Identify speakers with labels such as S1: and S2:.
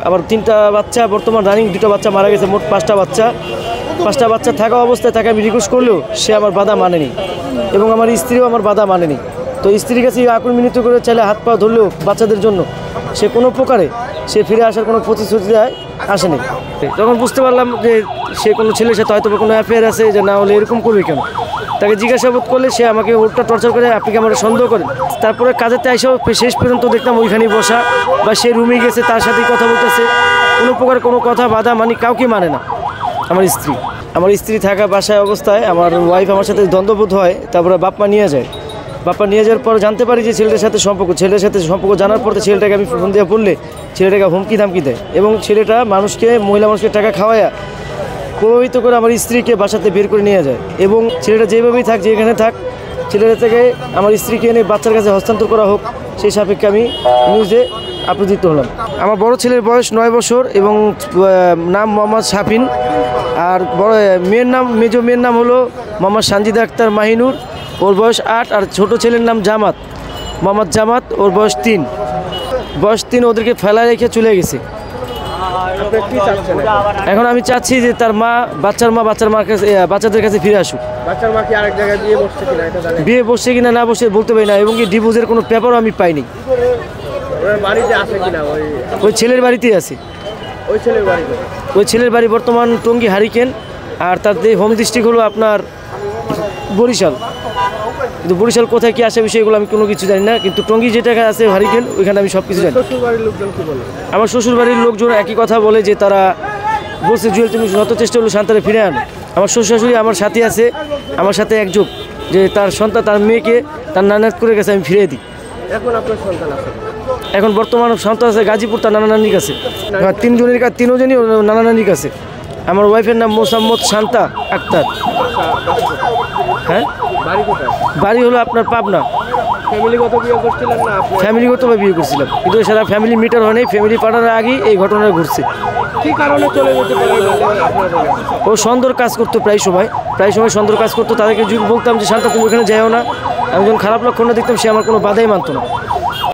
S1: আবার 3টা বাচ্চা বর্তমান রানিং, 2টা বাচ্চা মারা গেছে, মোট 5টা বাচ্চা থাকা অবস্থায় তাকে আমি রিকোয়েস্ট করলেও সে আমার বাধা মানেনি এবং আমার স্ত্রীও আমার বাধা মানেনি। তো স্ত্রীর কাছে আকুল মিনতি করে চাইলে হাত পা ধরলেও বাচ্চাদের জন্য সে কোনো প্রকারে সে ফিরে আসার কোনো প্রতিশ্রুতি আসেনি। তখন বুঝতে পারলাম যে সে কোনো ছেলের সাথে হয়তো কোনো অ্যাফেয়ার আছে, যে না হলে এরকম করবে কেন। তাকে জিজ্ঞাসাবাদ করলে সে আমাকে ওটা টর্চার করে, আপনি কি আমার সন্দেহ করেন। তারপরে কাজেতে আইসাও শেষ পর্যন্ত দেখতাম ওইখানেই বসা বা সে রুমে গেছে তার সাথেই কথা বলতেছে, কোনো প্রকার কোনো কথা বাধা কাউকে মানে না। আমার স্ত্রী থাকা বাসায় অবস্থায় আমার ওয়াইফ আমার সাথে দ্বন্দ্ববোধ হয়, তারপরে বাপ্পা নিয়ে যাওয়ার পর জানতে পারি যে ছেলেটার সাথে সম্পর্ক জানার পর ছেলেটাকে আমি ফোন দিয়ে বললে ছেলেটাকে হুমকি ধামকি দেয় এবং ছেলেটা মহিলা মানুষকে টাকা খাওয়ায়া প্রভাবিত করে আমার স্ত্রীকে বাসাতে বের করে নিয়ে যায় এবং ছেলেটা যেভাবেই থাক, যেখানে থাক, ছেলেটা থেকে আমার স্ত্রীকে এনে বাচ্চার কাছে হস্তান্তর করা হোক, সেই সাপেক্ষে আমি নিউজে আপত্তিত হলাম। আমার বড় ছেলের বয়স 9 বছর এবং নাম মোহাম্মদ শাফিন, আর মেজো মেয়ের নাম হলো মোহাম্মদ সানজিদা আক্তার মাহিনুর, ওর বয়স 8, আর ছোট ছেলের নাম মোহাম্মদ জামাত, ওর বয়স 3। ওদেরকে ফেলায় রেখে চলে গেছে। এখন আমি চাচ্ছি যে তার বাচ্চাদের কাছে ফিরে আসুক।
S2: বাচ্চার মা কি আরেক জায়গায়
S1: বিয়ে বসছে কিনা না বসে বলতে পারি না, এবং কি ডিভোর্সের কোনো পেপারও আমি পাইনি।
S2: বাড়িতে আছে কিনা?
S1: ওই ছেলের বাড়িতেই আছে। ওই ছেলের বাড়ি বর্তমান টঙ্গী হারিকেন, আর তার হোম ডিস্ট্রিক্ট হলো আপনার বরিশাল। কিন্তু বরিশাল কোথায় কি আসে বিষয়গুলো আমি কোনো কিছু জানি না, কিন্তু টঙ্গী যেটা আছে হারিকেন ওইখানে আমি সব কিছু জানি। আমার শ্বশুরবাড়ির লোকজন একই কথা বলে যে তারা বলছে জুয়েল তুমি যত চেষ্টা হলো শান্তারে ফিরে আনো। আমার শ্বশুর শাশুড়ি আমার সাথে আছে, আমার সাথে একযোগ যে তার সন্তান তার মেয়েকে তার নানাত করে গেছে আমি ফিরিয়ে দিই।
S2: এখন আপনার সন্তান আছে?
S1: এখন বর্তমান সন্তান আছে গাজীপুর, তার নানা নানির কাছে। তিনজনই নানা নানির কাছে। আমার ওয়াইফের নাম মোসাম্মদ শান্তা আক্তার। হ্যাঁ, বাড়ি হলো আপনার পাবনা। ফ্যামিলিগতভাবে বিয়ে করছিলাম, কিন্তু সারা ফ্যামিলি মিটার হয় নাই, ফ্যামিলি পাঠানোর আগেই এই ঘটনা ঘটছে।
S2: কি কারণে চলে যেতে পারে?
S1: ও সন্দেহর কাজ করতো, প্রায় সময় সন্দেহর কাজ করতো। তাদেরকে বলতাম যে শান্তা তুমি ওখানে যাও না। আমি যখন খারাপ লক্ষণটা দেখতাম সে আমার কোনো বাধাই মানতো না।